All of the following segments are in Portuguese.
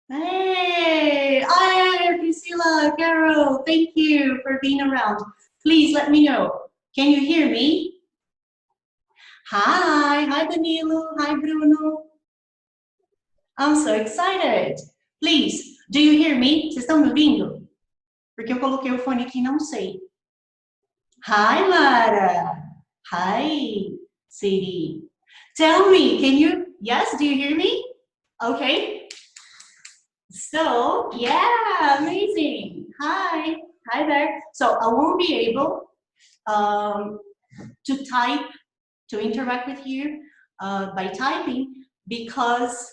Hey, hi, Priscilla, Carol, thank you for being around. Please let me know. Can you hear me? Hi Danilo, hi Bruno. I'm so excited. Please, do you hear me? Vocês estão me ouvindo? Porque eu coloquei o fone aqui e não sei. Hi Mara. Hi, Sadie. Tell me, can you, yes, do you hear me? Okay. So, yeah, amazing. Hi there. So I won't be able to type, to interact with you by typing because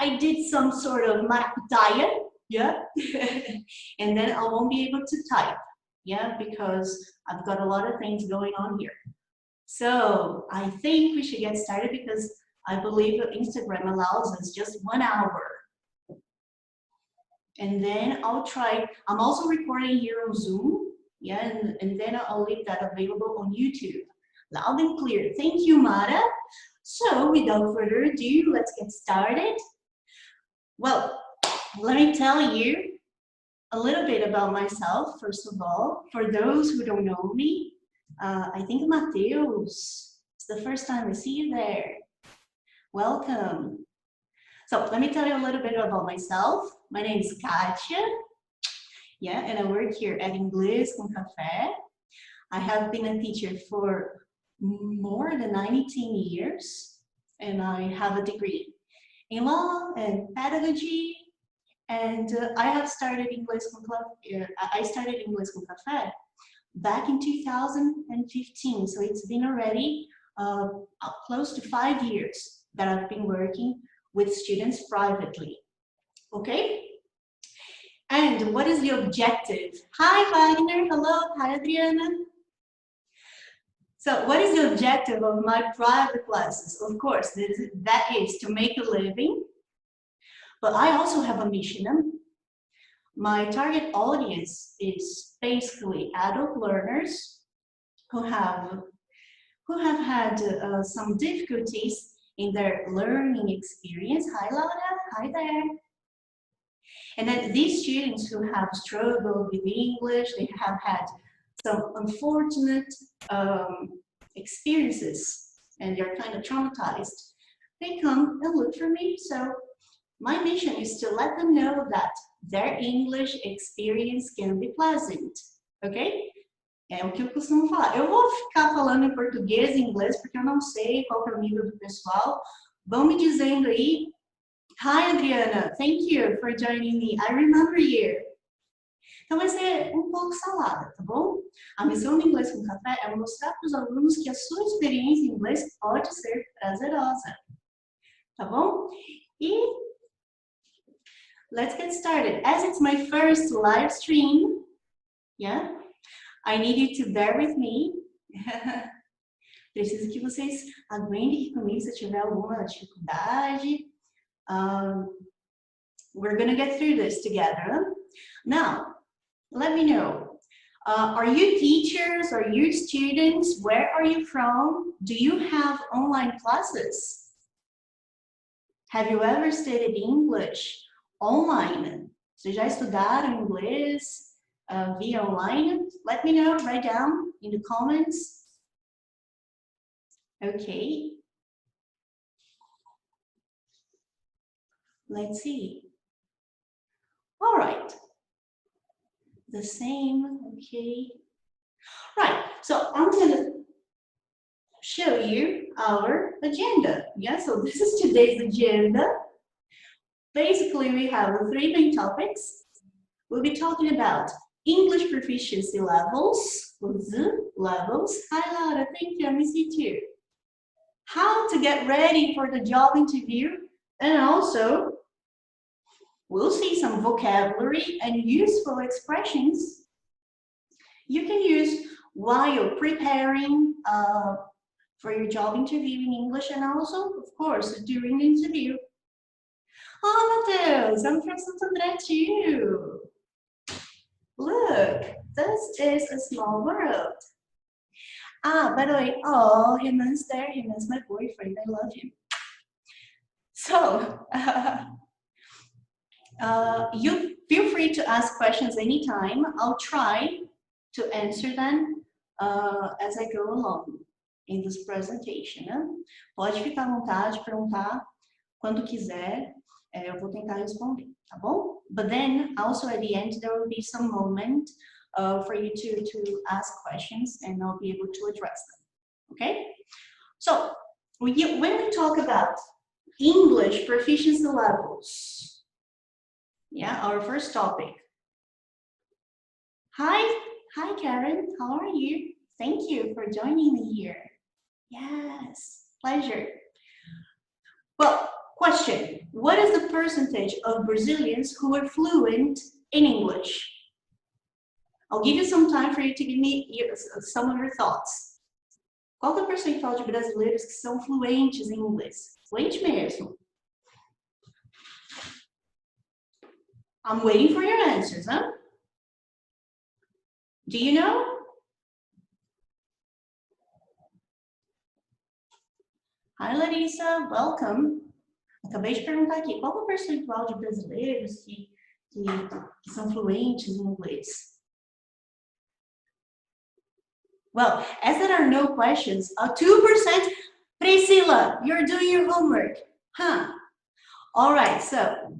I did some sort of diet, yeah, and then I won't be able to type, yeah, because I've got a lot of things going on here. So I think we should get started because I believe Instagram allows us just 1 hour. And then I'll try, I'm also recording here on Zoom, yeah, and then I'll leave that available on YouTube. Loud and clear. Thank you, Mara. So without further ado, let's get started. Well, let me tell you a little bit about myself, first of all. For those who don't know me, I think Mateus, it's the first time I see you there. Welcome. So let me tell you a little bit about myself. My name is Kathia, yeah, and I work here at Inglês com Café. I have been a teacher for more than 19 years, and I have a degree in law and pedagogy, and I have started Inglês com Café back in 2015, so it's been already close to 5 years that I've been working with students privately, okay? And what is the objective? Hi, Wagner, hello, hi, Adriana. So what is the objective of my private classes? Of course, that is to make a living, but I also have a mission. My target audience is basically adult learners who have had some difficulties in their learning experience. Hi, Laura, hi there. And then these students who have struggled with English, they have had some unfortunate experiences and they're kind of traumatized. They come and look for me. So my mission is to let them know that their English experience can be pleasant, okay? É o que eu costumo falar. Eu vou ficar falando em português e inglês porque eu não sei qual que é o nível do pessoal. Vão me dizendo aí. Hi, Adriana. Thank you for joining me. I remember you. Então vai ser um pouco salada, tá bom? A missão do Inglês com Café é mostrar para os alunos que a sua experiência em inglês pode ser prazerosa, tá bom? E let's get started. As it's my first live stream, yeah, I need you to bear with me. Preciso que vocês aguentem comigo se tiver alguma dificuldade. We're gonna get through this together. Now, let me know. Are you teachers? Are you students? Where are you from? Do you have online classes? Have you ever studied English online? Vocês já estudaram inglês via online? Let me know, write down in the comments. Okay. Let's see. All right. The same, okay. Right, so I'm gonna show you our agenda. Yeah, so this is today's agenda. Basically, we have 3 main topics. We'll be talking about English proficiency levels, levels. Hi, Laura, thank you, I miss you too. How to get ready for the job interview, and also we'll see some vocabulary and useful expressions you can use while preparing for your job interview in English, and also, of course, during the interview. Oh, Mateus, I'm from Santander too. Look, this is a small world. Ah, by the way, oh, Reman's there. Reman's my boyfriend. I love him. So, You feel free to ask questions anytime. I'll try to answer them as I go along in this presentation. Né? Pode ficar à vontade, perguntar quando quiser, eu vou tentar responder, tá bom? But then, also at the end, there will be some moment for you to ask questions and I'll be able to address them, okay? So, when we talk about English proficiency levels, yeah, our first topic. Hi Karen, how are you? Thank you for joining me here. Yes, pleasure. Well, question, what is the percentage of Brazilians who are fluent in English? I'll give you some time for you to give me some of your thoughts. Qual é o percentual de brasileiros que são fluentes em inglês? Fluente mesmo. I'm waiting for your answers, huh? Do you know? Hi, Larissa, welcome. Acabei de perguntar aqui, qual é o percentual de brasileiros que são fluentes em inglês? Well, as there are no questions, 2%. Priscilla, you're doing your homework. Huh. All right, so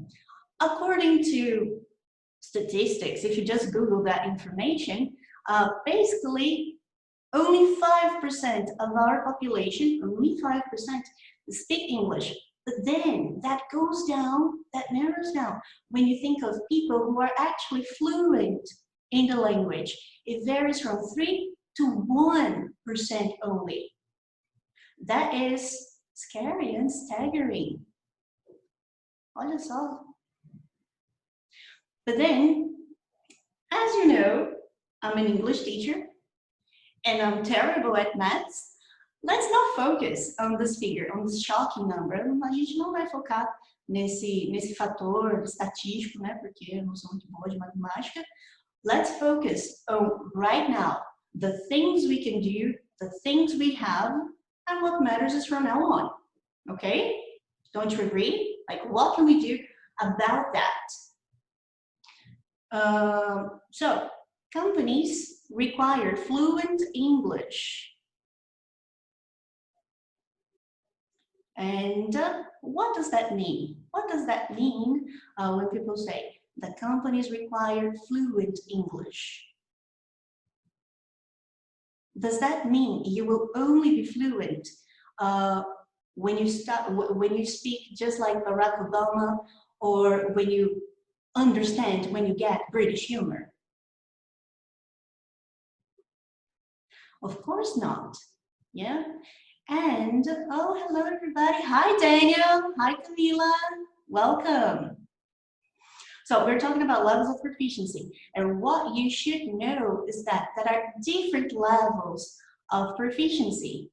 according to statistics, if you just Google that information, basically only 5% of our population, only 5% speak English. But then that goes down, that narrows down. When you think of people who are actually fluent in the language, it varies from 3 to 1% only. That is scary and staggering. Olha só. But then, as you know, I'm an English teacher and I'm terrible at maths. Let's not focus on this figure, on this shocking number. A gente não vai focar nesse fator estatístico, né? Porque eu não sou muito boa de matemática. Let's focus on right now, the things we can do, the things we have, and what matters is from now on. Okay? Don't you agree? Like, what can we do about that? So, companies require fluent English. And what does that mean? What does that mean when people say the companies require fluent English? Does that mean you will only be fluent when you speak just like Barack Obama, or when you understand, when you get British humor? Of course not. Yeah. And oh, hello everybody. Hi Daniel. Hi Camila. Welcome. So we're talking about levels of proficiency, and what you should know is that there are different levels of proficiency,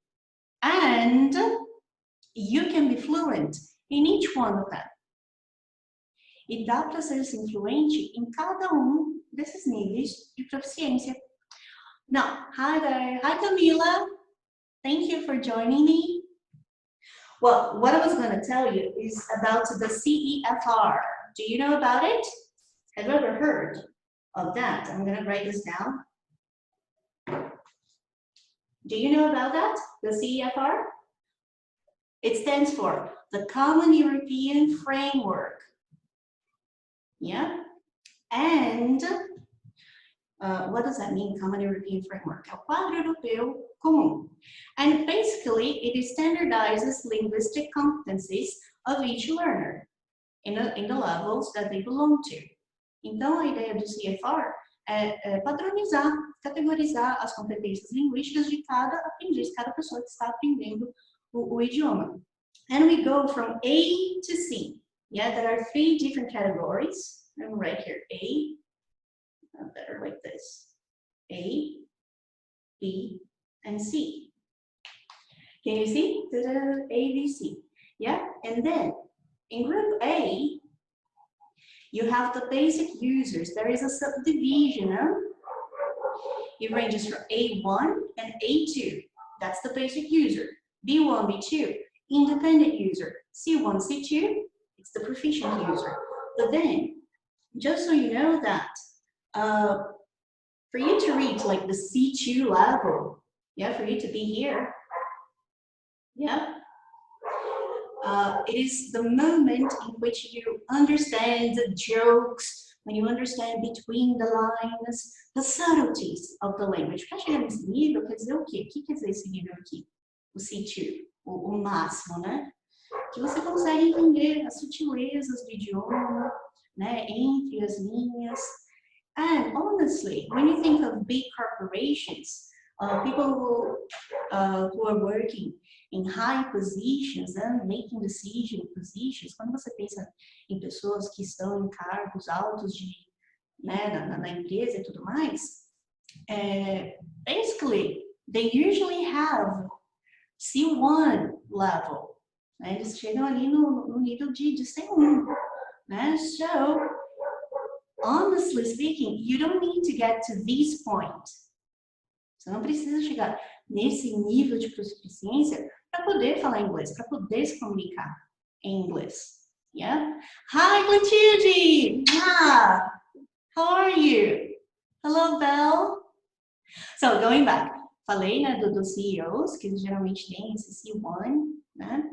and you can be fluent in each one of them. E dá para ser fluente em cada desses níveis de proficiência. Now, hi there. Hi Camila. Thank you for joining me. Well, what I was going to tell you is about the CEFR. Do you know about it? Have you ever heard of that? I'm going to write this down. Do you know about that? The CEFR? It stands for the Common European Framework. Yeah? And what does that mean, Common European Framework? É o quadro europeu comum. And basically, it standardizes linguistic competencies of each learner in the levels that they belong to. Então, a ideia do CFR é padronizar, categorizar as competências linguísticas de cada aprendiz, cada pessoa que está aprendendo o idioma. And we go from A to C. Yeah, there are 3 different categories. I'm right here, A, better like this, A, B, and C. Can you see? A, B, C. Yeah, and then in group A, you have the basic users. There is a subdivision. It ranges from A1 and A2. That's the basic user. B1, B2, independent user. C1, C2, it's the proficient user. But then just so you know that for you to reach like the C2 level, yeah, for you to be here, yeah, it is the moment in which you understand the jokes, when you understand between the lines, the subtleties of the language. Para chegar nesse nível, quer dizer o quê? O que quer dizer esse nível aqui? O C2, o máximo, né? Que você consegue entender as sutilezas do idioma, né? Entre as linhas. And honestly, when you think of big corporations, people who are working in high positions and making decision positions, quando você pensa em pessoas que estão em cargos altos de, né, na empresa e tudo mais, basically, they usually have C1 level. Né? Eles chegam ali no nível de C1. Né? So, honestly speaking, you don't need to get to this point. Você não precisa chegar nesse nível de proficiência para poder falar inglês, para poder se comunicar em inglês. Yeah? Hi, Clotilde! Ah, how are you? Hello, Belle. So, going back, falei, né, dos CEOs, que geralmente têm esse C1, né?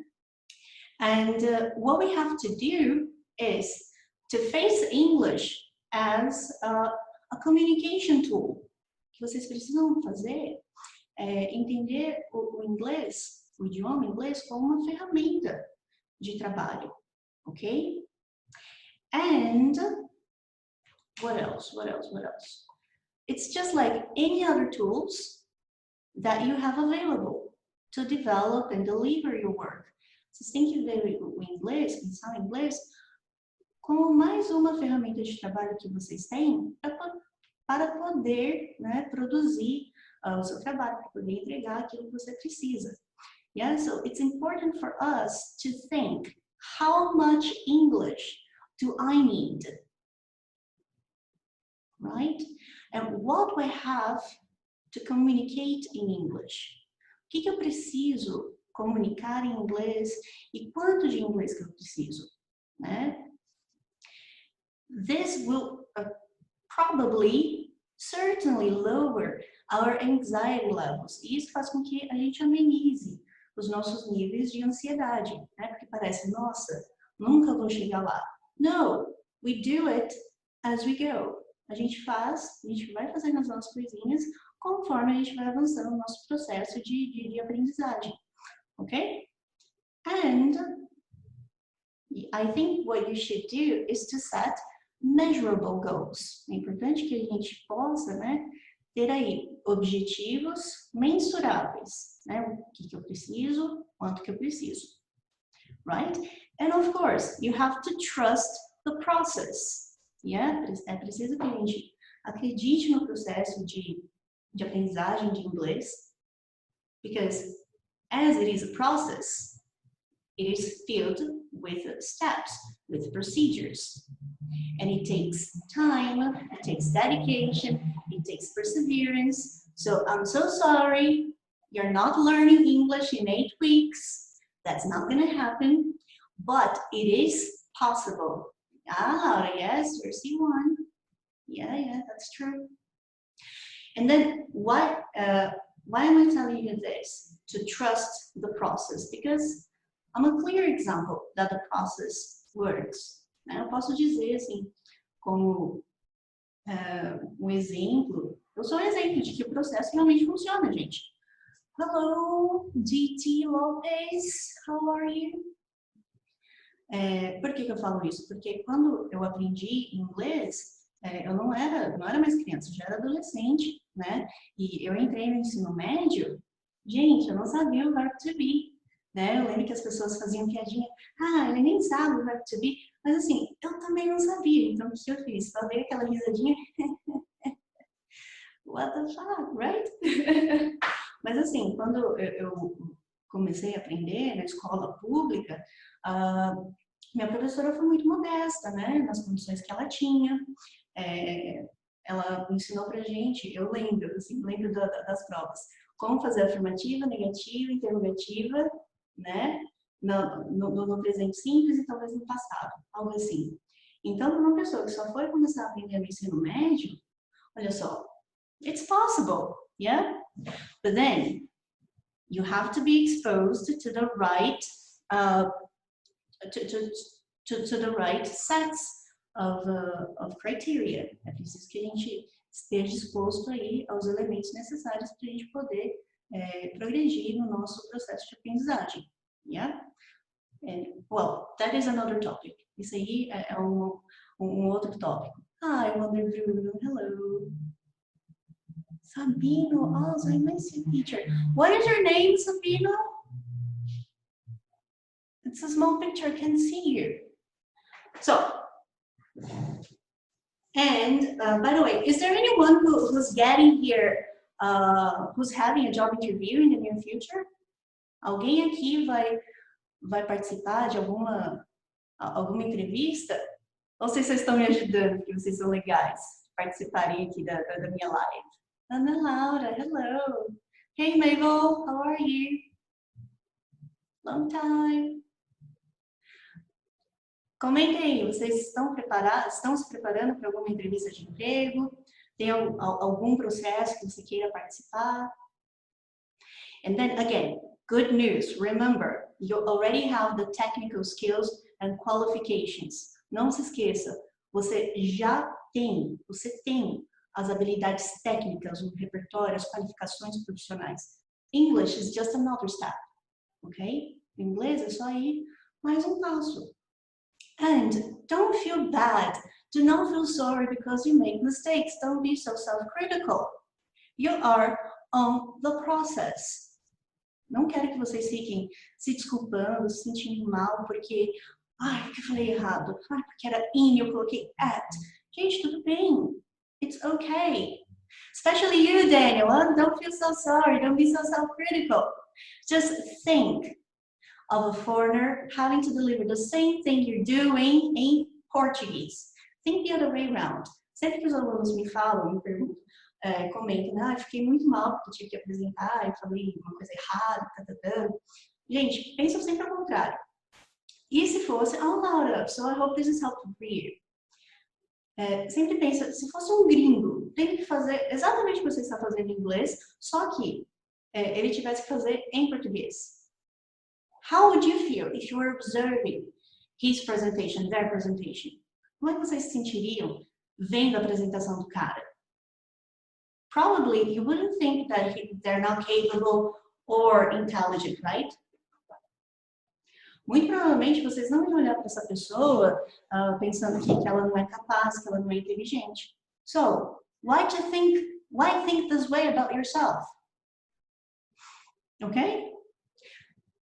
And what we have to do is to face English as a communication tool. O que vocês precisam fazer é entender o inglês, o idioma inglês, como uma ferramenta de trabalho, ok? And what else? It's just like any other tools that you have available to develop and deliver your work. Vocês têm que ver o inglês, pensar em inglês, como mais uma ferramenta de trabalho que vocês têm para poder, né, produzir o seu trabalho, para poder entregar aquilo que você precisa. Yeah, so it's important for us to think, how much English do I need? Right? And what do I have to communicate in English? O que eu preciso comunicar em inglês e quanto de inglês que eu preciso? Né? This will certainly lower our anxiety levels. E isso faz com que a gente amenize os nossos níveis de ansiedade, né? Porque parece, nossa, nunca vou chegar lá. No, we do it as we go. A gente vai fazendo as nossas coisinhas conforme a gente vai avançando no nosso processo de aprendizagem, ok? And I think what you should do is to set measurable goals. É importante que a gente possa, né, ter aí objetivos mensuráveis, né? O que eu preciso, quanto que eu preciso, right? And of course, you have to trust the process. Yeah? É preciso que a gente acredite no processo de aprendizagem de inglês, because as it is a process, it is filled with steps, with procedures. And it takes time, it takes dedication, it takes perseverance. So I'm so sorry, you're not learning English in 8 weeks. That's not going to happen, but it is possible. Ah, yes, you're C1. Yeah, that's true. And then why am I telling you this? To trust the process, because I'm a clear example that the process works. Eu posso dizer assim, como um exemplo, eu sou um exemplo de que o processo realmente funciona, gente. Hello, DT Lopez, how are you? Por que eu falo isso? Porque quando eu aprendi inglês, eu não era mais criança, eu já era adolescente, né? E eu entrei no ensino médio, gente, eu não sabia o verbo to be, né? Eu lembro que as pessoas faziam piadinha, ele nem sabe o verbo to be, mas assim, eu também não sabia, então o que eu fiz? Falei aquela risadinha, what the fuck, right? Mas assim, quando eu comecei a aprender na escola pública, minha professora foi muito modesta, né, nas condições que ela tinha. Ela ensinou pra gente, eu lembro das provas, como fazer afirmativa, negativa, interrogativa, né, no presente simples e talvez no passado, algo assim. Então, para uma pessoa que só foi começar a aprender no ensino médio, olha só, it's possible, yeah? But then, you have to be exposed to the right, to the right sets of criteria. É preciso que a gente esteja exposto aí aos elementos necessários para a gente poder progredir no nosso processo de aprendizagem, yeah? And, well, that is another topic. Isso aí é um outro tópico. Hi, Wonder Bruno. Hello. Sabino. Oh, so nice teacher. What is your name, Sabino? It's a small picture. I can see you. So, and by the way, is there anyone who's getting here, who's having a job interview in the near future? Alguém aqui vai participar de alguma entrevista? Ou vocês estão me ajudando, porque vocês são legais, participarem aqui da minha live? Ana Laura, hello. Hey, Mabel, how are you? Long time. Comentem aí, vocês estão preparados, estão se preparando para alguma entrevista de emprego? Tem algum processo que você queira participar? And then again, good news, remember, you already have the technical skills and qualifications. Não se esqueça, você tem as habilidades técnicas, o repertório, as qualificações profissionais. English is just another step, ok? Inglês é só ir mais um passo. And don't feel bad. Do not feel sorry because you make mistakes. Don't be so self-critical. You are on the process. Não quero que vocês fiquem se desculpando, se sentindo mal porque porque eu falei errado, porque era in, eu coloquei at. Gente, tudo bem. It's okay. Especially you, Daniel. Don't feel so sorry. Don't be so self-critical. Just think of a foreigner having to deliver the same thing you're doing in Portuguese. Think the other way around. Sempre que os alunos me falam, me perguntam, comentam, fiquei muito mal porque tive que apresentar, eu falei uma coisa errada, Gente, pensam sempre ao contrário. E se fosse, Laura, so I hope this is helpful for you. Sempre pensa, se fosse um gringo, tem que fazer exatamente o que você está fazendo em inglês, só que ele tivesse que fazer em português. How would you feel if you were observing his presentation, their presentation? Como é que vocês se sentiriam vendo a apresentação do cara? Probably you wouldn't think that they're not capable or intelligent, right? Muito provavelmente vocês não iam olhar para essa pessoa pensando que ela não é capaz, que ela não é inteligente. So, why think this way about yourself? Okay?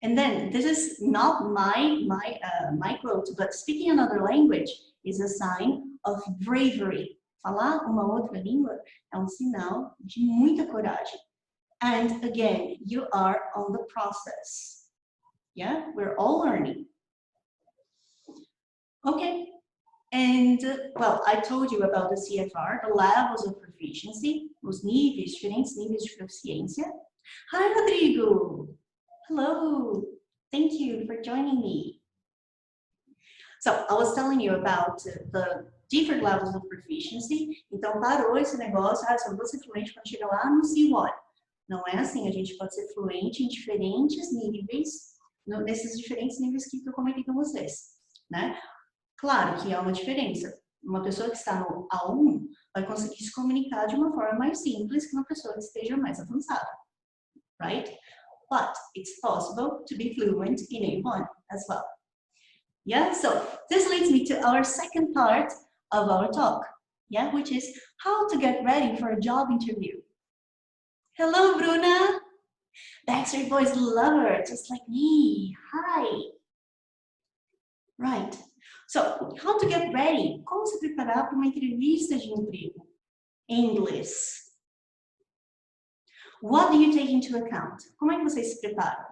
And then, this is not my quote, but speaking another language is a sign of bravery. Falar uma outra língua é sinal de muita coragem. And again, you are on the process. Yeah, we're all learning. Okay, and well, I told you about the CFR, the levels of proficiency, os níveis, diferentes níveis de proficiência. Hi, Rodrigo. Hello. Thank you for joining me. So, I was telling you about the different levels of proficiency. Então, parou esse negócio, só vou ser fluente quando chegar lá no C1. Não é assim, a gente pode ser fluente em diferentes níveis, nesses diferentes níveis que eu comentei com vocês, né? Claro que há uma diferença. Uma pessoa que está no A1 vai conseguir se comunicar de uma forma mais simples que uma pessoa que esteja mais avançada, right? But it's possible to be fluent in A1 as well. Yeah, so this leads me to our second part of our talk, yeah, which is how to get ready for a job interview. Hello, Bruna. Backstreet Boys lover, just like me. Hi. Right. So, how to get ready? Como se preparar para uma entrevista de emprego? Inglês. What do you take into account? Como é que vocês se preparam?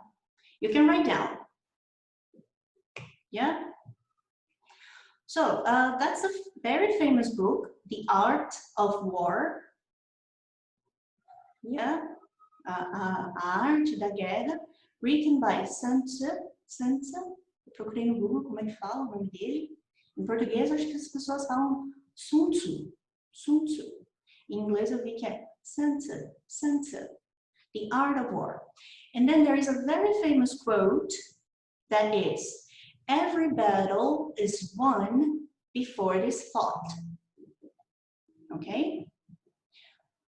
You can write down. Yeah? So, that's a very famous book, The Art of War. Yeah? A Arte da Guerra, written by Sun Tzu. Eu procurei no Google como é que fala o nome dele. Em português, acho que as pessoas falam Sun Tzu. Sun Tzu. Em inglês, eu vi que é Sun Tzu. Sun Tzu. The Art of War. And then there is a very famous quote that is, every battle is won before it is fought. Ok?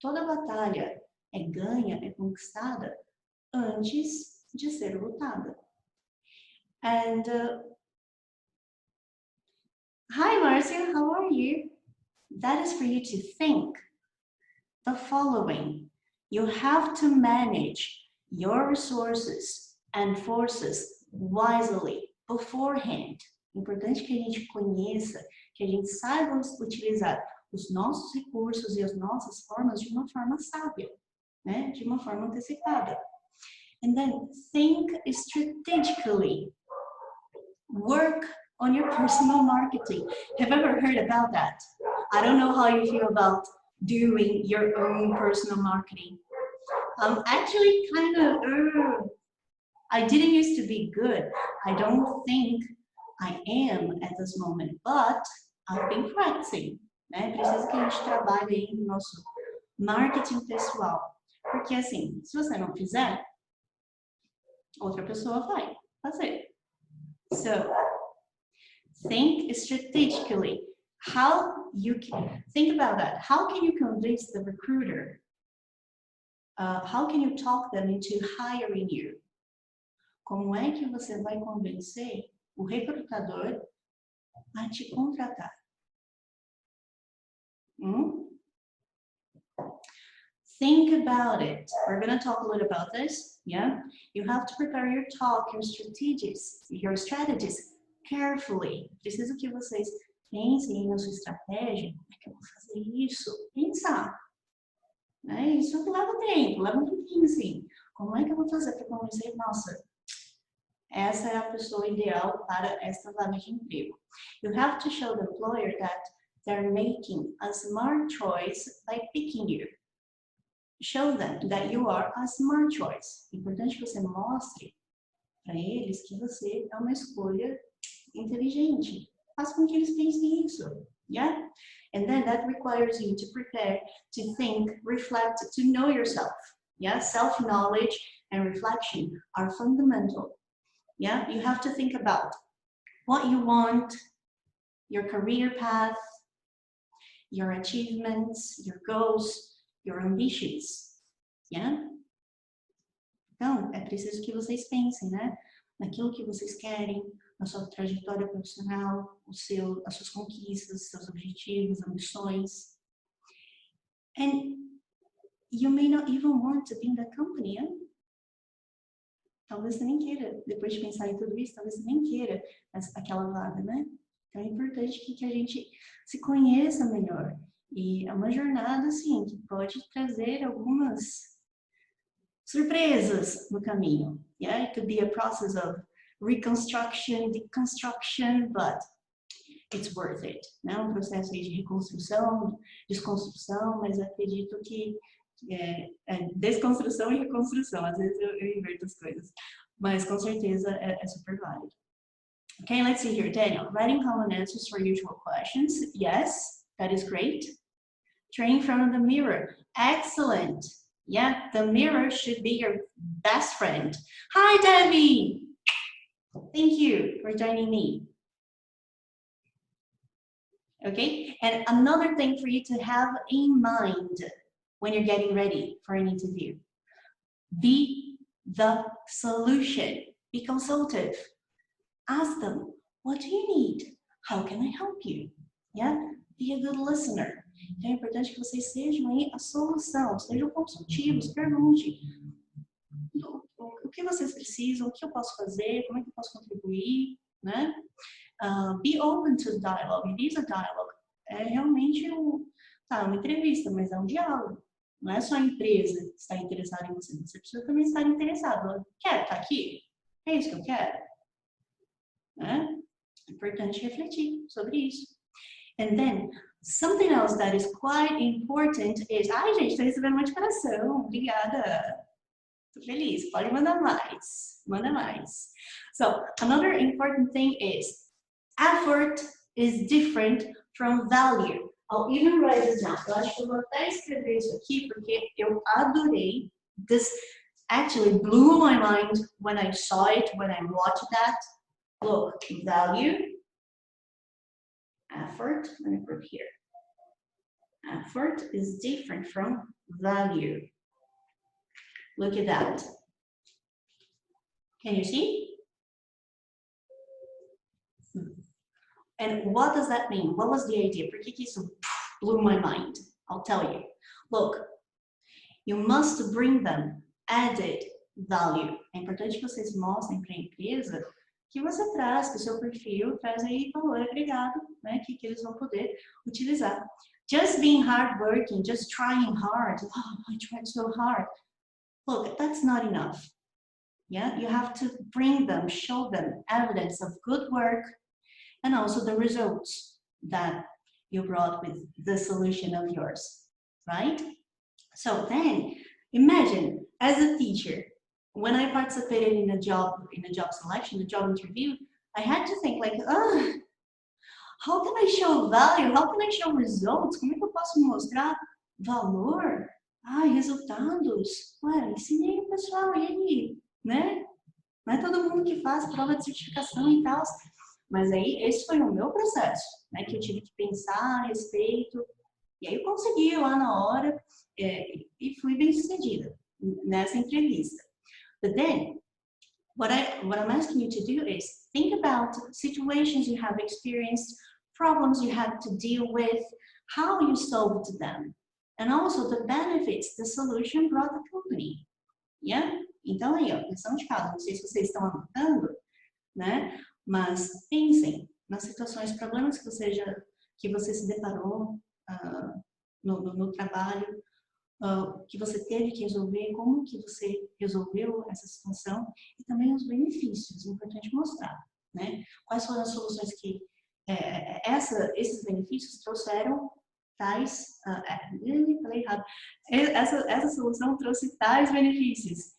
Toda batalha é ganha, é conquistada antes de ser lutada. And hi, Marcia, how are you? That is for you to think the following. You have to manage your resources and forces wisely beforehand. Importante que a gente conheça, que a gente saiba utilizar os nossos recursos e as nossas formas de uma forma sábia, né? De uma forma antecipada. And then think strategically. Work on your personal marketing. Have you ever heard about that? I don't know how you feel about doing your own personal marketing. Actually kind of, I didn't used to be good. I don't think I am at this moment, but I've been practicing. Né? Precisa que a gente trabalhe aí no nosso marketing pessoal. Porque assim, se você não fizer, outra pessoa vai fazer. So, think strategically. How you can, think about that. How can you convince the recruiter? How can you talk them into hiring you? Como é que você vai convencer o recrutador a te contratar? Think about it. We're going to talk a little about this. Yeah, you have to prepare your talk, your strategies carefully. Preciso que vocês pensem na sua estratégia. Como é que eu vou fazer isso? Pensar. Né? Isso leva tempo, leva um tempinho assim. Como é que eu vou fazer para convencer? Nossa, essa é a pessoa ideal para esta vaga de emprego. You have to show the employer that they're making a smart choice by picking you. Show them that you are a smart choice. É importante que você mostre para eles que você é uma escolha inteligente. Faça com que eles pensem isso. Yeah? And then that requires you to prepare, to think, reflect, to know yourself. Yeah? Self-knowledge and reflection are fundamental. Yeah? You have to think about what you want, your career path, your achievements, your goals, your ambitions. Yeah? Então, é preciso que vocês pensem, né? Naquilo que vocês querem, na sua trajetória profissional, as suas conquistas, seus objetivos, ambições. And you may not even want to be in the company. Hein? Talvez você nem queira, depois de pensar em tudo isso, talvez você nem queira aquela vaga, né? Então é importante que a gente se conheça melhor. E é uma jornada, assim, que pode trazer algumas surpresas no caminho. Yeah, it could be a process of reconstruction, deconstruction, but it's worth it. Né? Um processo aí de reconstrução, desconstrução, mas acredito que desconstrução e reconstrução. Às vezes eu inverto as coisas, mas com certeza é super válido. Okay, let's see here. Daniel, writing common answers for usual questions. Yes, that is great. Train in front of the mirror. Excellent. Yeah, the mirror should be your best friend. Hi, Debbie. Thank you for joining me. Okay, and another thing for you to have in mind when you're getting ready for an interview. Be the solution. Be consultative. Ask them, what do you need? How can I help you? Yeah, be a good listener. Então é importante que vocês sejam aí a solução, sejam consultivos, pergunte o que vocês precisam, o que eu posso fazer, como é que eu posso contribuir, né? Be open to dialogue. It is a dialogue. É realmente uma entrevista, mas é um diálogo. Não é só a empresa que está interessada em você, você precisa também estar interessado. Ela quer estar aqui? É isso que eu quero? Né? É importante refletir sobre isso. And then, something else that is quite important is... Ai, gente, estou recebendo uma notificação. Obrigada. Estou feliz. Pode mandar mais. Manda mais. So, another important thing is effort is different from value. I'll even write this down. Eu acho que eu vou até escrever isso aqui, porque eu adorei. This actually blew my mind when I saw it, when I watched that. Look, value, effort, let me put here. Effort is different from value. Look at that. Can you see? And what does that mean? What was the idea? Por que isso blew my mind? I'll tell you. Look, you must bring them added value. É importante que vocês mostrem para a empresa que você traz, que o seu perfil traz aí valor agregado, né? Que eles vão poder utilizar. Just being hardworking, just trying hard. Oh, I tried so hard. Look, that's not enough. Yeah, you have to bring them, show them evidence of good work and also the results that you brought with the solution of yours, right? So then, imagine as a teacher, when I participated in a job selection, a job interview, I had to think like, how can I show value? How can I show results? Como é que eu posso mostrar valor? Resultados. Ué, ensinei o pessoal, e aí? Né? Não é todo mundo que faz prova de certificação e tal. Mas aí, esse foi o meu processo, né? Que eu tive que pensar a respeito. E aí eu consegui lá na hora e fui bem sucedida nessa entrevista. But then, what I'm asking you to do is think about situations you have experienced, problems you had to deal with, how you solved them, and also the benefits the solution brought the company. Yeah? Então aí, ó, lição de casa, não sei se vocês estão anotando, né? Mas pensem nas situações, problemas que você se deparou no trabalho, que você teve que resolver, como que você resolveu essa situação e também os benefícios, é importante mostrar, né? Quais foram as soluções que esses benefícios trouxeram tais, falei errado, essa solução trouxe tais benefícios,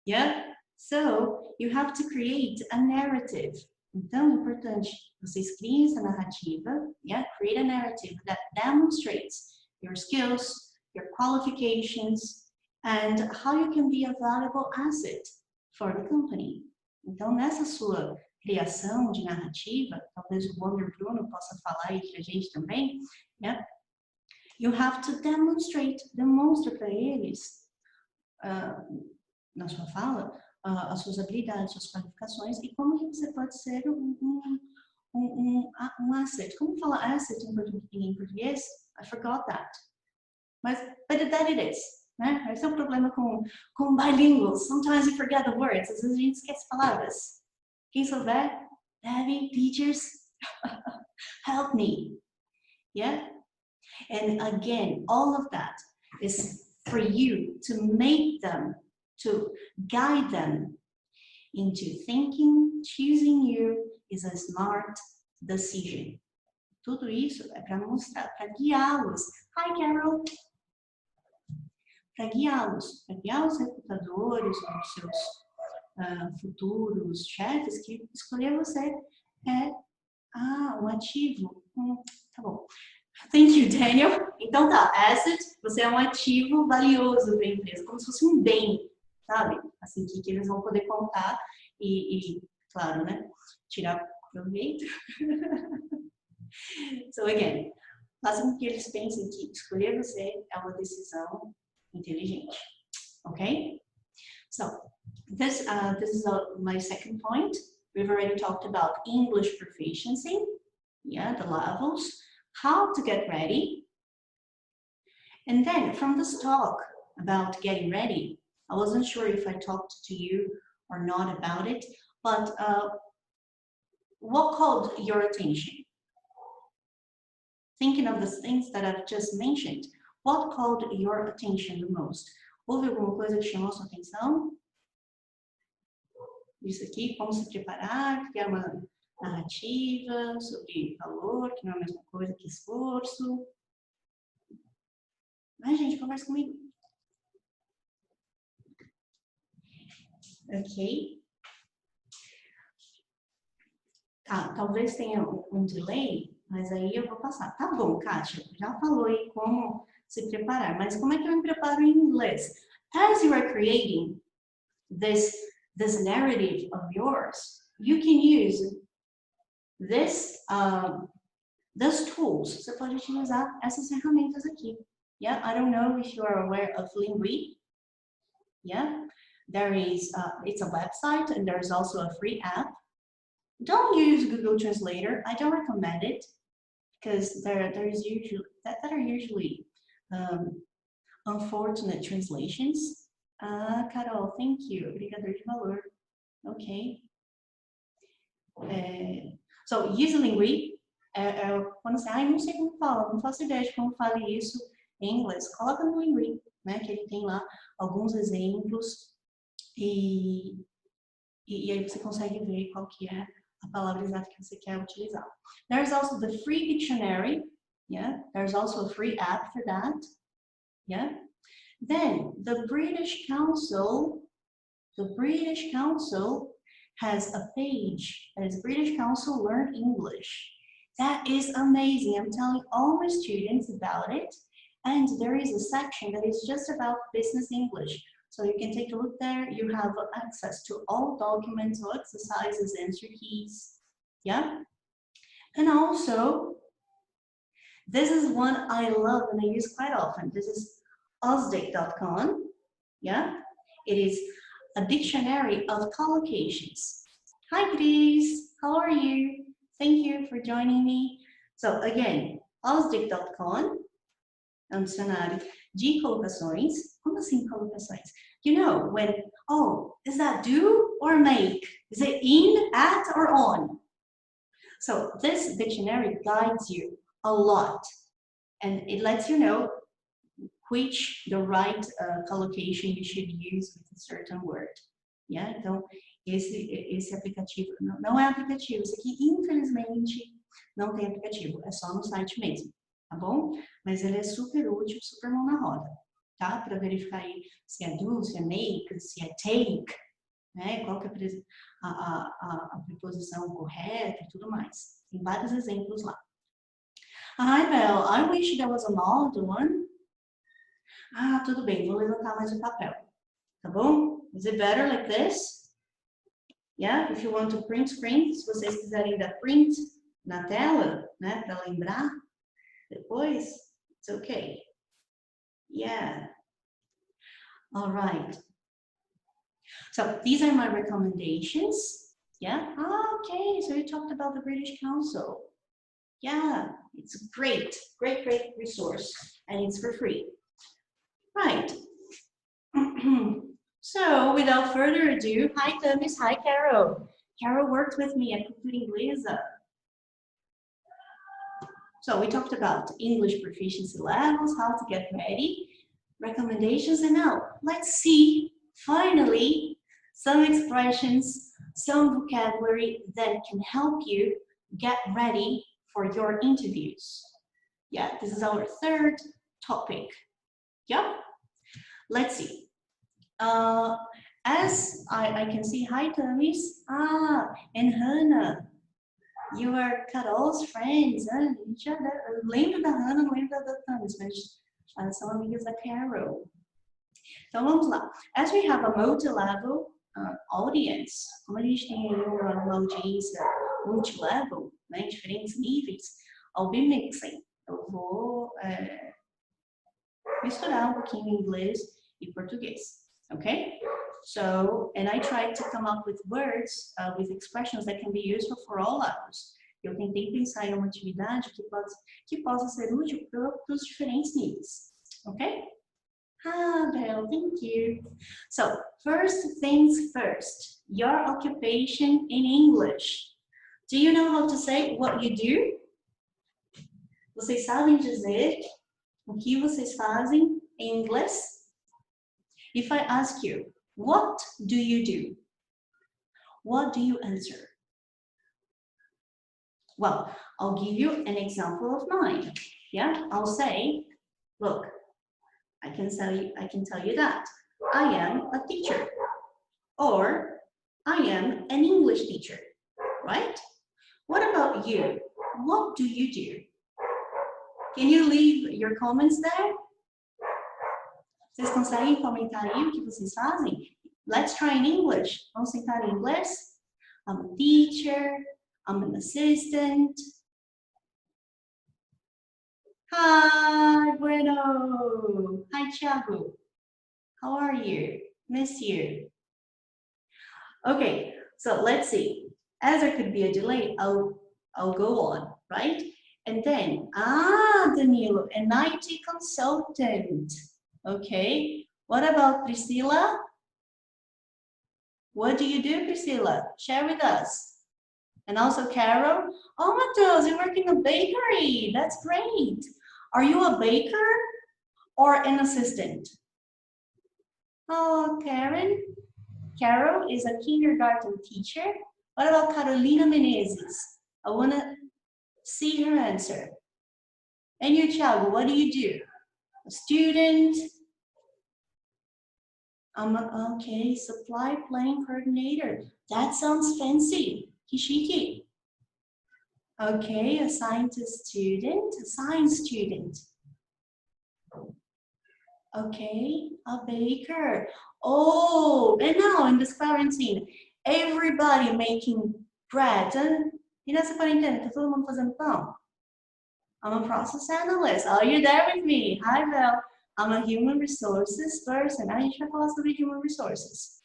yeah? So, you have to create a narrative. Então, é importante, vocês criem essa narrativa, yeah? Create a narrative that demonstrates your skills, your qualifications, and how you can be a valuable asset for the company. Então, nessa sua criação de narrativa, talvez o Wonder Bruno possa falar aí pra gente também, né? You have to demonstra para eles, na sua fala, as suas habilidades, suas qualificações e como que você pode ser um asset. Como fala asset em português? I forgot that. But that it is, né? Esse é o problema com bilinguals. Sometimes you forget the words. Às vezes a gente esquece palavras. Quem souber, Debbie, teachers, help me. Yeah? And again, all of that is for you to make them, to guide them into thinking choosing you is a smart decision. Tudo isso é para mostrar, para guiá-los. Hi, Carol! Para guiar os recrutadores, os seus futuros chefes, que escolher você é um ativo. Tá bom. Thank you, Daniel. Então tá, asset, você é um ativo valioso para a empresa, como se fosse um bem, sabe? Assim, que eles vão poder contar e claro, né, tirar proveito. So again, faça com que eles pensem que escolher você é uma decisão inteligente, okay? So this is my second point. We've already talked about English proficiency, yeah, the levels, how to get ready. And then from this talk about getting ready, I wasn't sure if I talked to you or not about it, but what called your attention? Thinking of the things that I've just mentioned, what called your attention the most? Houve alguma coisa que chamou sua atenção? Isso aqui, como se preparar, criar uma narrativa sobre valor, que não é a mesma coisa que esforço. Ai, gente, conversa comigo. Ok. Tá, talvez tenha um delay, mas aí eu vou passar. Tá bom, Kathia, já falou aí como se preparar, mas como é que eu me preparo em inglês? As you are creating this narrative of yours, you can use these tools. Você pode utilizar essas ferramentas aqui. Yeah, I don't know if you are aware of Linguist. Yeah, there is, it's a website and there's also a free app. Don't use Google Translator. I don't recommend it because there's usually that are usually unfortunate translations. Carol, thank you. Obrigador de valor. Okay. So use Linguist. Quando você, não sei como fala, não faço ideia de como fala isso em inglês. Coloca no Linguist, né? Que ele tem lá alguns exemplos e aí você consegue ver qual que é a palavra exata que você quer utilizar. There's also the free dictionary. Yeah, there's also a free app for that. Yeah. Then the British Council has a page that is British Council Learn English. That is amazing. I'm telling all my students about it. And there is a section that is just about business English. So you can take a look there. You have access to all documents, all exercises, answer keys. Yeah. And also, this is one I love and I use quite often. This is osdic.com. Yeah. It is a dictionary of collocations. Hi, Chris. How are you? Thank you for joining me. So again, osdic.com. É um dicionário de colocações. Como assim colocações? You know, when, oh, is that do or make? Is it in, at, or on? So this dictionary guides you a lot. And it lets you know which the right collocation you should use with a certain word. Yeah? Então, esse aplicativo, não é aplicativo, esse aqui, infelizmente, não tem aplicativo, é só no site mesmo. Tá bom? Mas ele é super útil, super mão na roda, tá? Para verificar aí se é do, se é make, se é take, né? Qual que é a preposição correta e tudo mais. Tem vários exemplos lá. Hi, Bel, I wish there was a modern one. Ah, tudo bem, vou levantar mais o papel, tá bom? Is it better like this? Yeah, if you want to print screen, se vocês quiserem dar print na tela, né, para lembrar. Depois, it's okay. Yeah. All right. So these are my recommendations. Yeah. Okay. So you talked about the British Council. Yeah. It's great. Great resource. And it's for free. Right. So without further ado, hi Thomas, hi Carol. Carol worked with me at Inglês. So we talked about English proficiency levels, how to get ready, recommendations, and now let's see, finally, some expressions, some vocabulary that can help you get ready for your interviews. Yeah, this is our third topic. Yeah, let's see. As I can see, hi Tamis, and Hannah. You are Carol's friends. Eu lembro da Hannah, não lembro da Tamis, mas são amigas da Carol. Então vamos lá. As we have a multi-level audience, como a gente tem uma audiência multi-level, né, em diferentes níveis, I'll be mixing. Eu vou misturar um pouquinho inglês e português, okay? So, and I tried to come up with words, with expressions that can be useful for all levels. Eu tentei pensar em uma atividade que possa ser útil para os diferentes níveis, okay? Belle, thank you. So, first things first, your occupation in English. Do you know how to say what you do? Vocês sabem dizer o que vocês fazem em inglês? If I ask you, what do you do? What do you answer? Well, I'll give you an example of mine. Yeah, I'll say, look, I can tell you that I am a teacher, or I am an English teacher, right? What about you? What do you do? Can you leave your comments there? Vocês conseguem comentar aí o que vocês fazem? Let's try in English. Vamos tentar em inglês? I'm a teacher. I'm an assistant. Hi, bueno. Hi, Thiago. How are you? Miss you. Okay, so let's see. As there could be a delay, I'll go on, right? And then, Danilo, an IT consultant. Okay, what about Priscilla? What do you do, Priscilla? Share with us. And also Carol. Oh, Matheus, you work in a bakery. That's great. Are you a baker or an assistant? Oh, Karen. Carol is a kindergarten teacher. What about Carolina Menezes? I want to see her answer. And you, Thiago, what do you do? A student? Okay, supply planning coordinator. That sounds fancy. Kishiki. Okay, a scientist student, a science student. Okay, a baker. Oh, and now in this quarantine, everybody making bread. E nessa quarentena, tá todo mundo fazendo pão? I'm a process analyst. Are you there with me? Hi, Val. I'm a human resources person. A gente vai falar sobre human resources.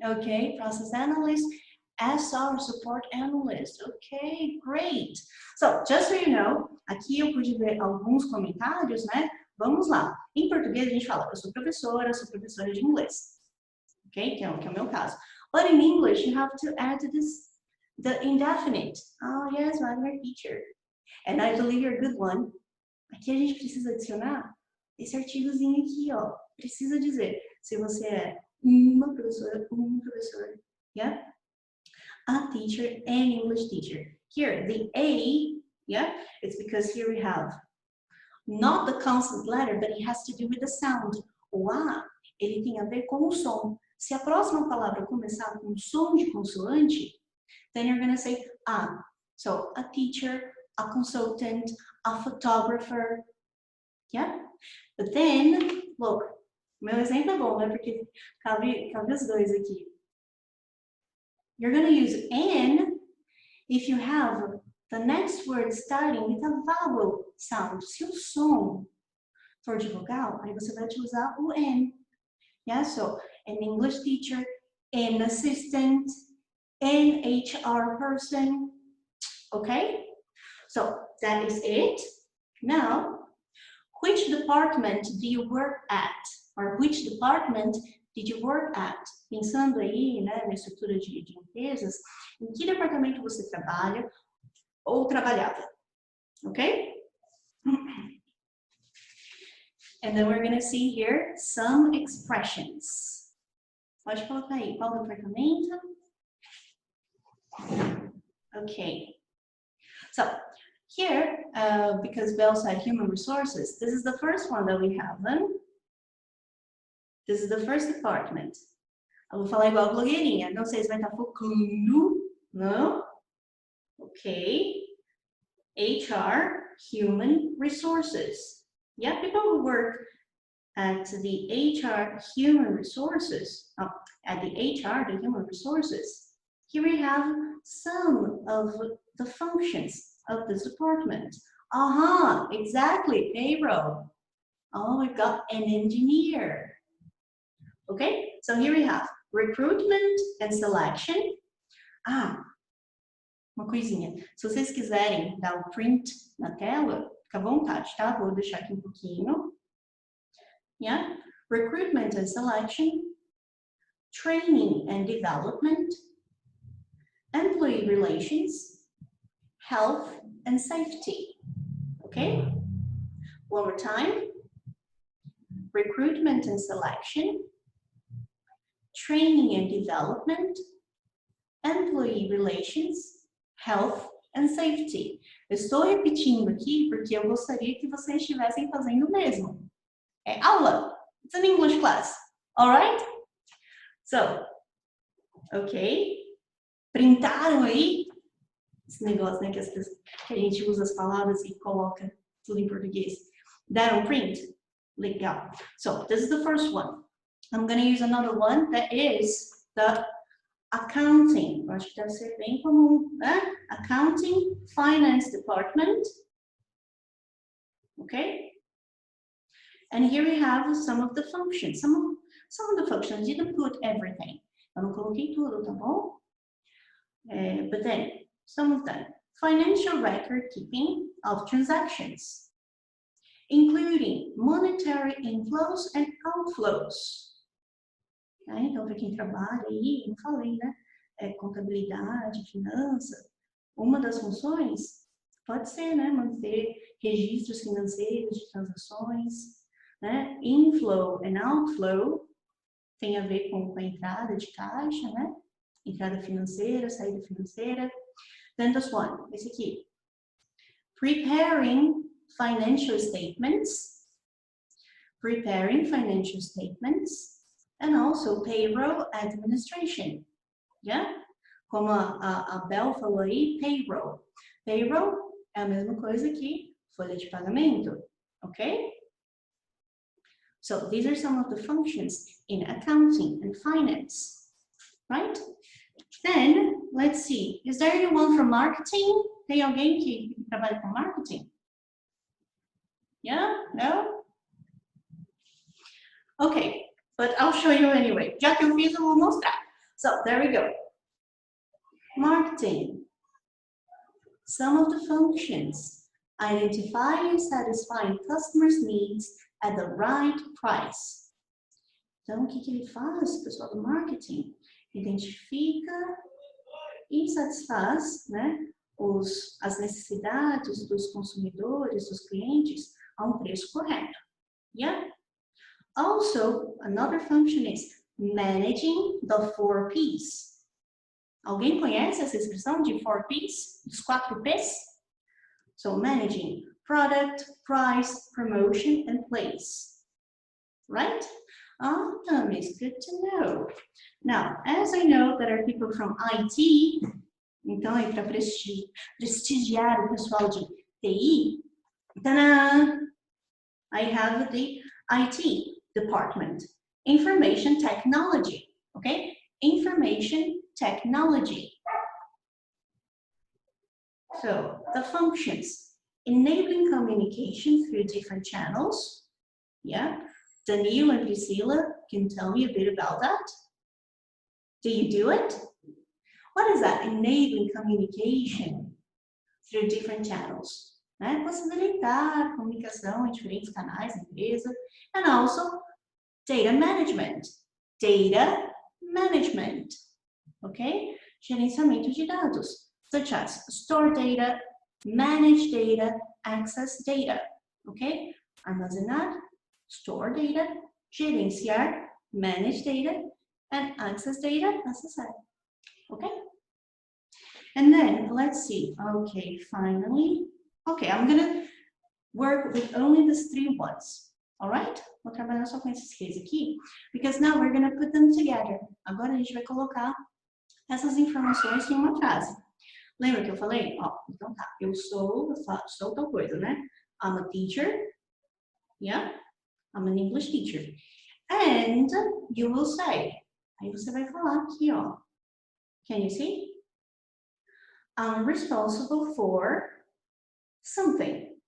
Okay, process analyst, SR, support analyst. Okay, great. So, just so you know, aqui eu pude ver alguns comentários, né? Vamos lá. Em português a gente fala, eu sou professora de inglês. Okay, que é o meu caso. But in English, you have to add the indefinite. Oh, yes, I'm a teacher. And I believe you're a good one. Aqui a gente precisa adicionar esse artigozinho aqui, ó. Precisa dizer se você é uma professora, yeah? A teacher, an English teacher. Here, the A, yeah, it's because here we have not the consonant letter, but it has to do with the sound. O A, ele tem a ver com o som. Se a próxima palavra começar com som de consoante, then you're going to say a. So, a teacher, a consultant, a photographer, yeah? But then, look, meu exemplo é bom, né? Porque cabe os dois aqui. You're going to use an if you have the next word starting with a vowel sound. Se o som for de vogal, aí você vai utilizar o an. Yeah, so an English teacher, an assistant, an HR person. Okay? So that is it. Now, which department do you work at? Or which department did you work at? Pensando aí, né, na estrutura de empresas, em que departamento você trabalha ou trabalhava? Okay? And then we're going to see here some expressions. Pode colocar aí, qual departamento? Okay. So, here, because Belle said human resources, this is the first one that we have them. This is the first department. Eu vou falar igual a blogueirinha. Não sei se vai estar focando. Não? Ok. HR, human resources. Yeah, people who work at the HR, human resources, at the HR, the human resources. Here we have some of the functions of this department. Exactly, payroll. Oh, we've got an engineer. Okay, so here we have recruitment and selection. Uma coisinha. Se vocês quiserem dar o print na tela, fica à vontade, tá? Vou deixar aqui um pouquinho. Yeah, recruitment and selection, training and development, employee relations, health and safety. Okay? One more time. Recruitment and selection, training and development, employee relations, health and safety. Eu estou repetindo aqui porque eu gostaria que vocês estivessem fazendo o mesmo. É aula. It's an English class. All right? So, okay. Printaram aí? Esse negócio, né, que a gente usa as palavras e coloca tudo em português. Deram print? Legal. So, this is the first one. I'm going to use another one that is the accounting. Eu acho que deve ser bem comum, né? Accounting, finance department. Okay? And here we have some of the functions. Some of the functions, I didn't put everything. Eu não coloquei tudo, tá bom? But then, some of them. Financial record keeping of transactions, including monetary inflows and outflows. Então, para quem trabalha aí, não falei, né? Contabilidade, finança. Uma das funções pode ser, né? Manter registros financeiros de transações, né? Inflow and outflow tem a ver com a entrada de caixa, né? Entrada financeira, saída financeira. Then this one, esse aqui. Preparing financial statements. Preparing financial statements. And also payroll administration. Yeah? Como a Bel falou aí, payroll. Payroll é a mesma coisa que folha de pagamento. Okay? So these are some of the functions in accounting and finance. Right? Then, let's see. Is there anyone from marketing? Tem alguém que trabalha com marketing? Yeah? No? Okay. But I'll show you anyway. Já que eu fiz, eu vou mostrar. So, there we go. Marketing. Some of the functions. Identifying and satisfying customers' needs at the right price. Então, o que ele faz, pessoal do marketing? Identifica e satisfaz, né, as necessidades dos consumidores, dos clientes, a um preço correto. Yeah? Also, another function is managing the 4 P's. Alguém conhece essa expressão de 4 P's? Dos 4 P's? So, managing product, price, promotion, and place. Right? It's good to know. Now, as I know that are people from IT, então, aí para prestigiar o pessoal de TI, I have the IT department, information technology, okay? Information technology. So, the functions, enabling communication through different channels, yeah? Daniel and Priscilla can tell me a bit about that. Do you do it? What is that? Enabling communication through different channels. Né? Possibilitar comunicação em diferentes canais da empresa. And also, data management. Data management. Ok? Gerenciamento de dados. Such as store data, manage data, access data. Ok? Armazenar, store data, gerenciar, manage data, and access data, acessar. Okay? And then, let's see. Okay, finally. Okay, I'm gonna work with only these 3 ones. All right? Vou trabalhar só com esses 3 aqui. Because now we're gonna put them together. Agora a gente vai colocar essas informações em uma frase. Lembra que eu falei? Ó, então tá. Eu sou tal coisa, né? I'm a teacher. Yeah? I'm an English teacher. And you will say. Aí você vai falar aqui, ó. Can you see? I'm responsible for something.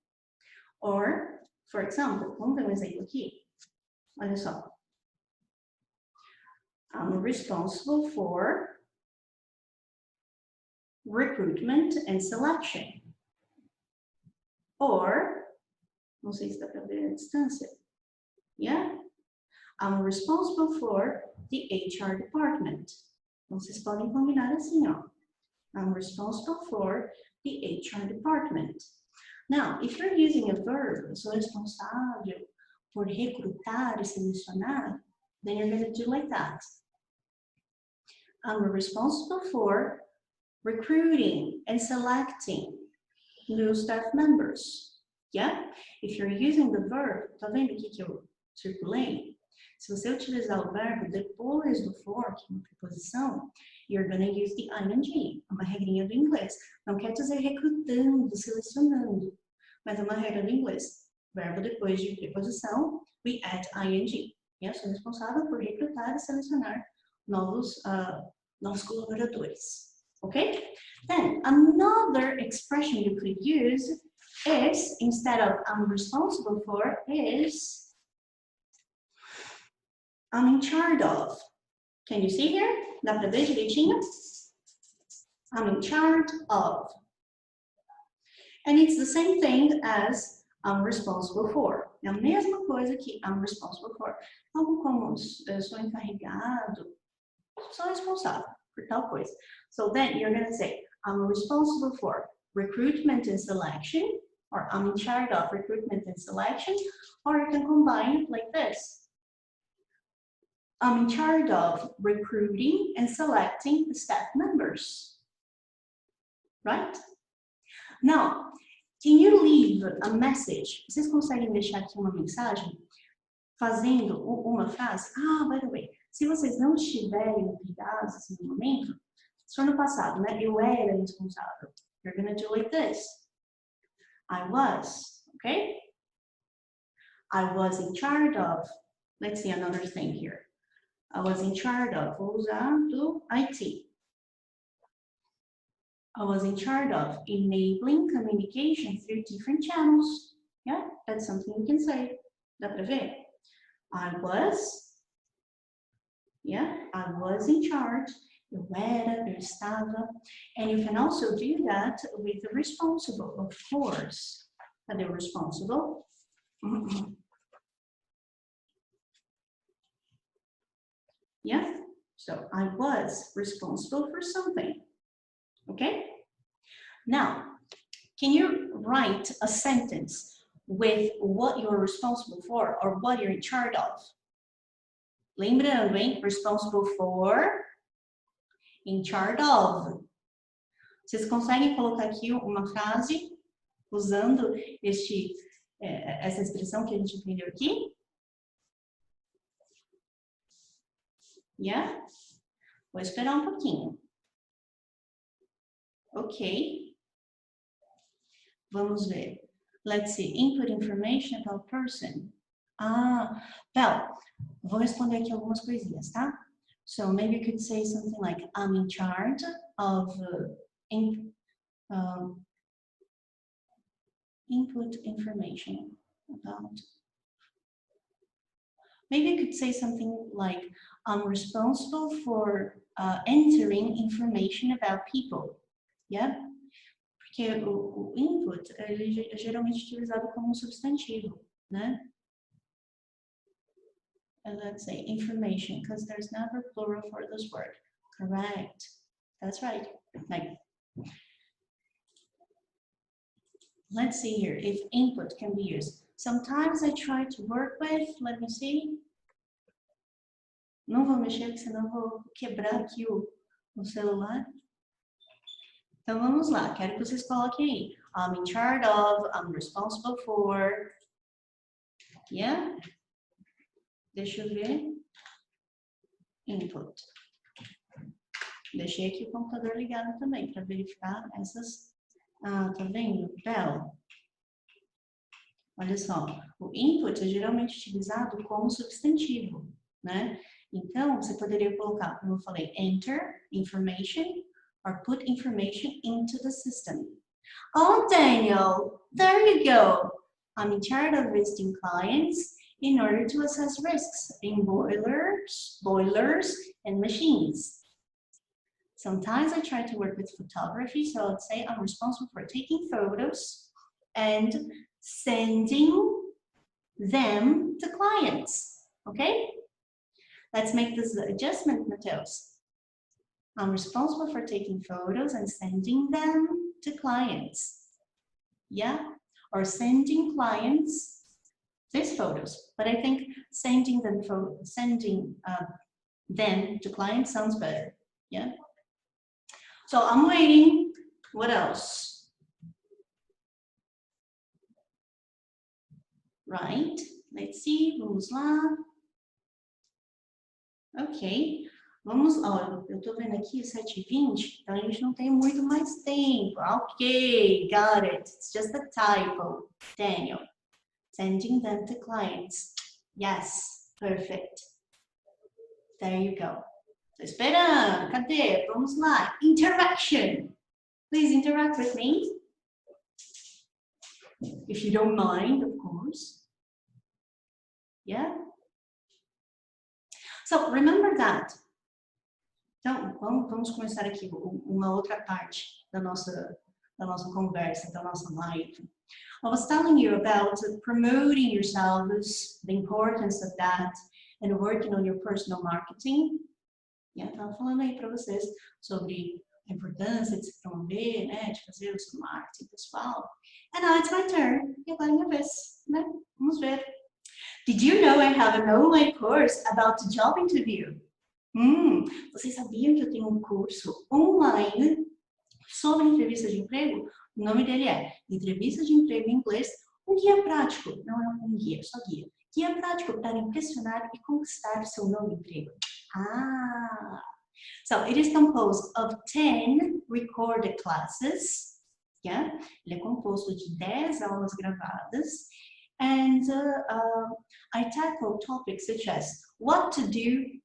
Or, for example, vamos dar um exemplo aqui. Olha só. I'm responsible for recruitment and selection. Or, não sei se dá para ver a distância. Yeah? I'm responsible for the HR department. Então, vocês podem combinar assim, ó. I'm responsible for the HR department. Now, if you're using a verb, eu sou responsável por recrutar e selecionar, then you're going to do like that. I'm responsible for recruiting and selecting new staff members. Yeah? If you're using the verb, tá vendo aqui que eu circulei? se você utilizar o verbo depois do for, que é uma preposição, you're gonna use the ing, é uma regrinha do inglês. Não quer dizer recrutando, selecionando, mas é uma regra do inglês. Verbo depois de preposição, we add ing. Eu sou responsável por recrutar e selecionar novos colaboradores. Okay? Then, another expression you could use is, instead of I'm responsible for, is I'm in charge of. Can you see here? Dá pra ver direitinho? I'm in charge of. And it's the same thing as I'm responsible for. É a mesma coisa que I'm responsible for. Algo como eu sou encarregado, sou responsável por tal coisa. So then you're going to say, I'm responsible for recruitment and selection, or I'm in charge of recruitment and selection, or you can combine it like this. I'm in charge of recruiting and selecting the staff members. Right? Now, can you leave a message? Vocês conseguem deixar aqui uma mensagem fazendo uma frase? Ah, by the way, se vocês não estiverem ligados assim, no momento, se for no passado, né? Eu era responsável. You're gonna do like this. I was, okay? I was in charge of. Let's see another thing here. I was in charge of. Vou usar do IT. I was in charge of enabling communication through different channels. Yeah, that's something you can say. Dá pra ver? I was in charge. Eu era, eu estava. And you can also do that with the responsible, of course. Cadê o responsible? Yeah, so I was responsible for something. Okay? Now, can you write a sentence with what you're responsible for or what you're in charge of? Lembrando, hein? Responsible for, in charge of. Vocês conseguem colocar aqui uma frase usando essa expressão que a gente aprendeu aqui? Yeah? Vou esperar um pouquinho. Ok. Vamos ver. Let's see. Input information about person. Well, vou responder aqui algumas coisinhas, tá? So maybe you could say something like, I'm in charge of input information about. Maybe you could say something like, I'm responsible for entering information about people. Yeah? Porque o input ele é geralmente utilizado como um substantivo, né? And let's say information, because there's never plural for this word. Correct. That's right. Like, let's see here if input can be used. Sometimes I try to work with, let me see. Não vou mexer, porque senão vou quebrar aqui o celular. Então vamos lá, quero que vocês coloquem aí. I'm in charge of, I'm responsible for. Yeah? Deixa eu ver. Input. Deixei aqui o computador ligado também para verificar essas. Tá vendo? Bell. Olha só, o input é geralmente utilizado como substantivo, né? Então, você poderia colocar, como eu falei, enter information or put information into the system. Oh, Daniel, there you go. I'm in charge of visiting clients in order to assess risks in boilers and machines. Sometimes I try to work with photography, so I'd say I'm responsible for taking photos and sending them to clients, okay? Let's make this adjustment, Mateus. I'm responsible for taking photos and sending them to clients. Yeah, or sending clients these photos, but I think sending them to clients sounds better. Yeah. So I'm waiting. What else? Right. Let's see. Vamos lá. Ok. Vamos, ó, eu tô vendo aqui 7h20, então a gente não tem muito mais tempo. Ok, got it. It's just a typo. Daniel, sending them to clients. Yes, perfect. There you go. Tô esperando. Cadê? Vamos lá. Interaction. Please interact with me. If you don't mind, of course. Yeah? So, remember that. Então, vamos começar aqui uma outra parte da nossa conversa, da nossa live. I was telling you about promoting yourselves, the importance of that, and working on your personal marketing. Estava falando aí para vocês sobre a importância de se promover, né, de fazer o seu marketing pessoal. And now it's my turn. E agora é minha vez, né? Vamos ver. Did you know I have an online course about job interview? Vocês sabiam que eu tenho um curso online sobre entrevista de emprego? O nome dele é Entrevista de Emprego em Inglês, um guia prático. Não é um guia, só guia. Guia prático para impressionar e conquistar o seu novo emprego. So it is composed of 10 recorded classes. Yeah? Ele é composto de 10 aulas gravadas. And I tackle topics such as what to do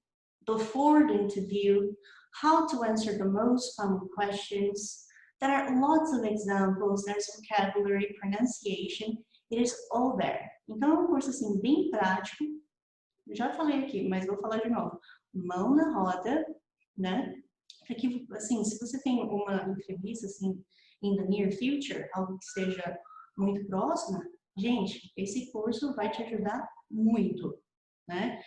before the interview, how to answer the most common questions. There are lots of examples, there's vocabulary, pronunciation, it is all there. Então é um curso assim bem prático. Eu já falei aqui, mas vou falar de novo. Mão na roda, né? Para que, assim, se você tem uma entrevista assim in the near future, algo que seja muito próximo, gente, esse curso vai te ajudar muito, né?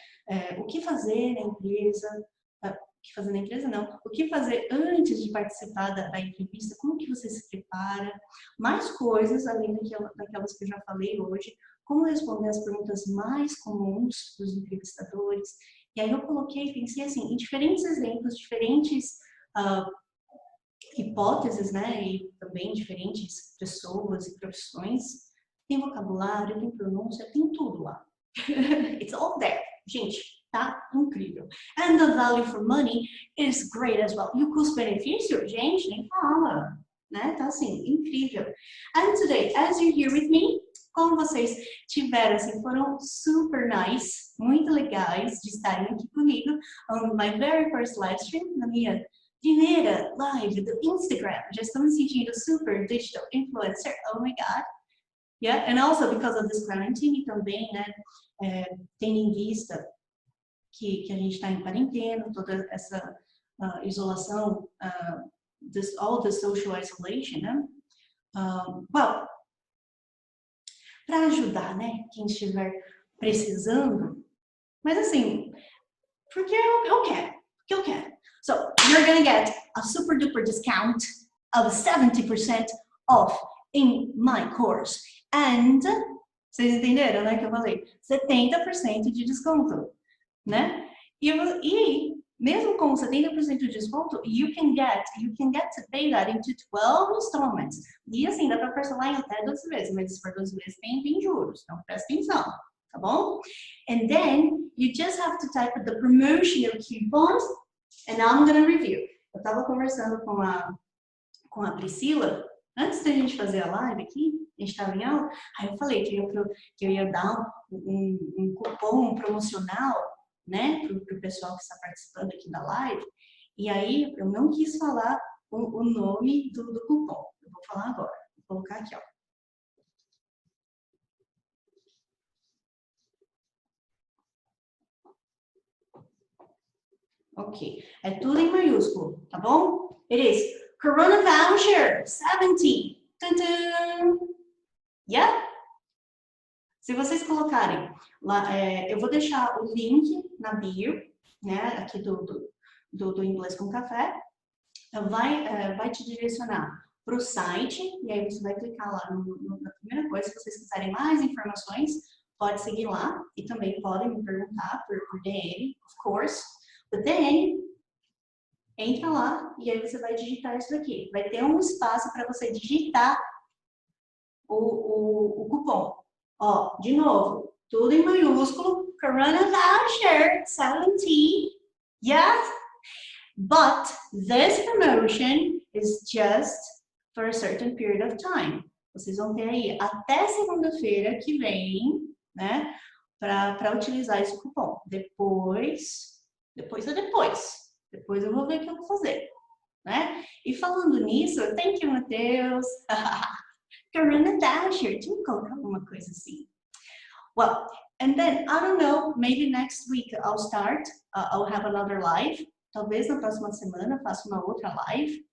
O que fazer na empresa, o que fazer na empresa não, o que fazer antes de participar da entrevista, como que você se prepara, mais coisas além daquelas que eu já falei hoje, como responder as perguntas mais comuns dos entrevistadores. E aí eu pensei assim, em diferentes exemplos, diferentes hipóteses, né, e também diferentes pessoas e profissões. Tem vocabulário, tem pronúncia, tem tudo lá. It's all there. Gente, tá incrível. And the value for money is great as well. E o custo-benefício, gente, nem fala, né? Tá assim, incrível. And today, as you're here with me, como vocês tiveram, assim, foram super nice, muito legais de estarem aqui comigo on my very first live stream, na minha primeira live do Instagram. Já estou me sentindo super digital influencer. Oh my God. Yeah, and also because of this quarantine também, né, tendo em vista que a gente está em quarentena, toda essa isolação, all the social isolation, né? Well, para ajudar, né, quem estiver precisando, mas assim, porque eu quero, porque eu quero. So, you're gonna get a super duper discount of 70% off in my course. And, vocês entenderam, né, que eu falei? 70% de desconto, né? E mesmo com 70% de desconto, you can get to pay that into 12 installments. E assim, dá para parcelar em até 12 vezes, mas se for 12 vezes tem juros, então presta atenção, tá bom? And then, you just have to type the promotional coupons, and now I'm gonna review. Eu tava conversando com a Priscila, antes da gente fazer a live aqui, a gente estava em aula, aí eu falei que eu ia dar um cupom promocional, né, para o pessoal que está participando aqui da live, e aí eu não quis falar o nome do cupom, eu vou falar agora, vou colocar aqui, ó. Ok, é tudo em maiúsculo, tá bom? It is Corona Voucher 70. Tadã! Yeah? Se vocês colocarem lá, eu vou deixar o link na bio, né, aqui do Inglês com Café, vai te direcionar para o site, e aí você vai clicar lá na primeira coisa. Se vocês quiserem mais informações, pode seguir lá, e também podem me perguntar por DM, of course. But then, entra lá, e aí você vai digitar isso daqui. Vai ter um espaço para você digitar o cupom. Ó, de novo, tudo em maiúsculo, Corona Voucher 70. Yes, but this promotion is just for a certain period of time. Vocês vão ter aí até segunda-feira que vem, né, para utilizar esse cupom. Depois eu vou ver o que eu vou fazer, né? E falando nisso, thank you, Matheus. Corona Dasher, tinha que colocar alguma coisa assim. Well, and then, I don't know, maybe next week I'll start, I'll have another live. Talvez na próxima semana eu faça uma outra live.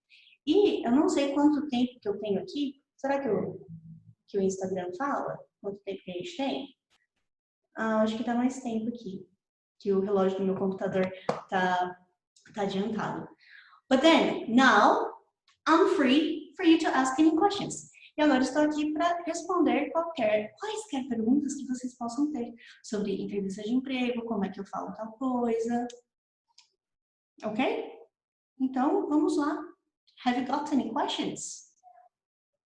E eu não sei quanto tempo que eu tenho aqui. Será que o Instagram fala? Quanto tempo que a gente tem? Acho que dá mais tempo aqui. Que o relógio do meu computador tá adiantado. But then, now, I'm free for you to ask any questions. E agora estou aqui para responder quaisquer perguntas que vocês possam ter sobre entrevista de emprego, como é que eu falo tal coisa. Ok? Então, vamos lá. Have you got any questions?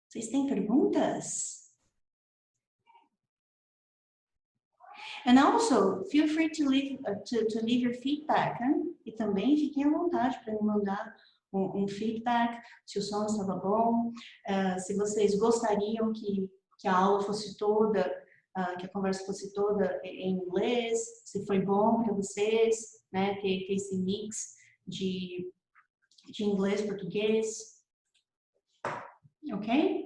Vocês têm perguntas? And also, feel free to leave your feedback. Hein? E também fiquem à vontade para me mandar um feedback, se o som estava bom, se vocês gostariam que a aula fosse toda, que a conversa fosse toda em inglês, se foi bom para vocês, né, ter esse mix de inglês e português. Ok?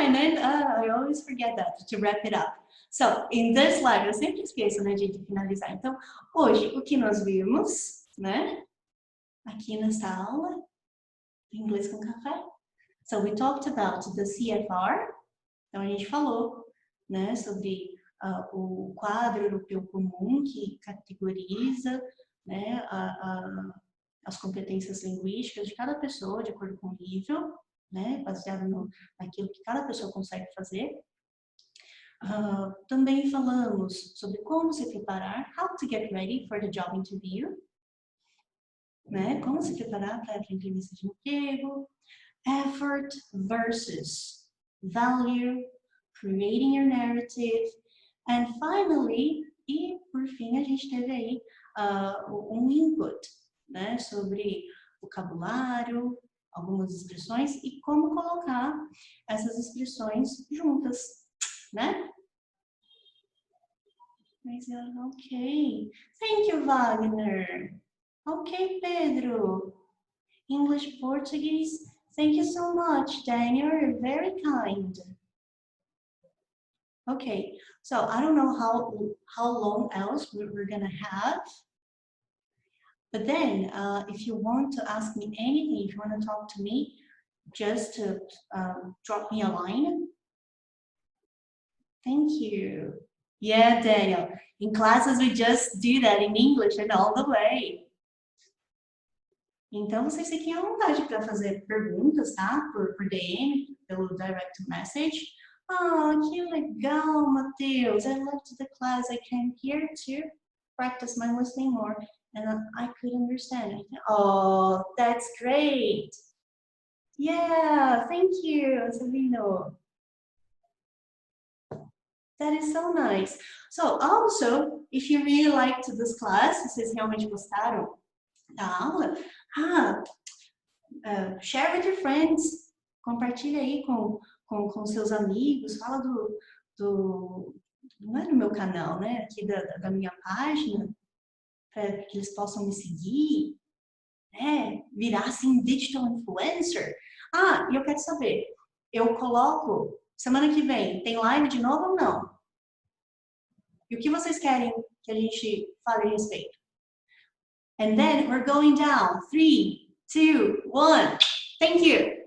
And then I always forget that, to wrap it up. So, in this live, eu sempre esqueço, né, de finalizar. Então, hoje, o que nós vimos, né, aqui nessa aula, Inglês com Café. So, we talked about the CFR. Então, a gente falou, né, sobre o quadro europeu comum que categoriza, né, as competências linguísticas de cada pessoa, de acordo com o nível, né, baseado naquilo que cada pessoa consegue fazer. Também falamos sobre como se preparar, how to get ready for the job interview, né, como se preparar para a entrevista de emprego, effort versus value, creating your narrative, and finally, e por fim a gente teve aí um input, né, sobre vocabulário, algumas expressões e como colocar essas expressões juntas, né? Ok. Thank you, Wagner. Ok, Pedro. English, Portuguese. Thank you so much, Daniel. You're very kind. Okay, so I don't know how long else we're gonna have. But then, if you want to ask me anything, if you want to talk to me, just drop me a line. Thank you. Yeah, Daniel. In classes, we just do that in English and all the way. Então, vocês fiquem à vontade para fazer perguntas, tá? Por DM, pelo direct message. Que legal, Matheus. I left the class. I came here to practice my listening more. And I could understand. Oh, that's great. Yeah, thank you, Sabino. That is so nice. So, also, if you really liked this class, vocês realmente gostaram da aula, share with your friends. Compartilha aí com seus amigos. Fala não é no meu canal, né? Aqui da minha página. Para que eles possam me seguir, né? Virar assim digital influencer. E eu quero saber, eu coloco, semana que vem, tem live de novo ou não? E o que vocês querem que a gente fale a respeito? And then we're going down. 3, 2, 1. Thank you.